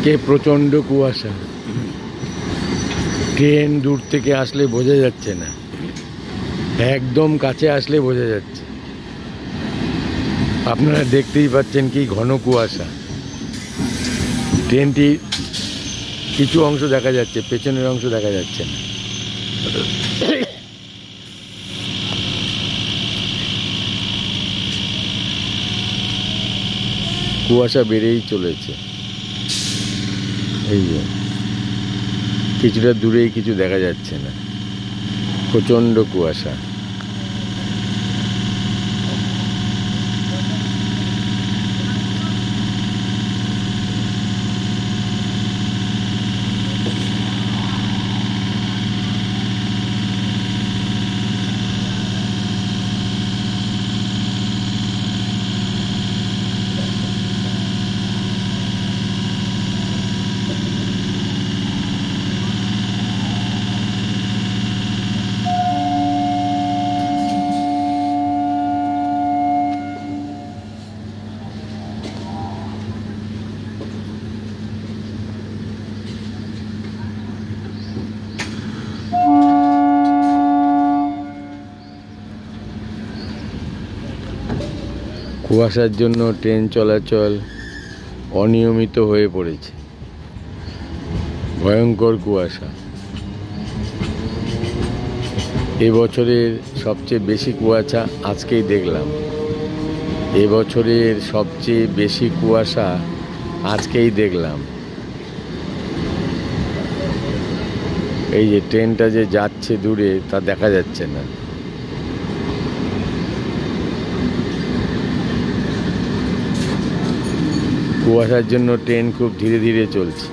আজকে প্রচণ্ড কুয়াশা। ট্রেন দূর থেকে আসলে বোঝা যাচ্ছে না, একদম কাছে আসলে বোঝা যাচ্ছে। আপনারা দেখতেই পাচ্ছেন কি ঘন কুয়াশা। ট্রেনটি কিছু অংশ দেখা যাচ্ছে, পেছনের অংশ দেখা যাচ্ছে না। কুয়াশা বেড়েই চলেছে। এই যে কিছুটা দূরেই কিছু দেখা যাচ্ছে না, প্রচণ্ড কুয়াশা। কুয়াশার জন্য ট্রেন চলাচল অনিয়মিত হয়ে পড়েছে। ভয়ঙ্কর কুয়াশা। এবছরের সবচেয়ে বেশি কুয়াশা আজকেই দেখলাম। এবছরের সবচেয়ে বেশি কুয়াশা আজকেই দেখলাম। এই যে ট্রেনটা যে যাচ্ছে দূরে তা দেখা যাচ্ছে না। কুয়াশার জন্য ট্রেন খুব ধীরে ধীরে চলছে।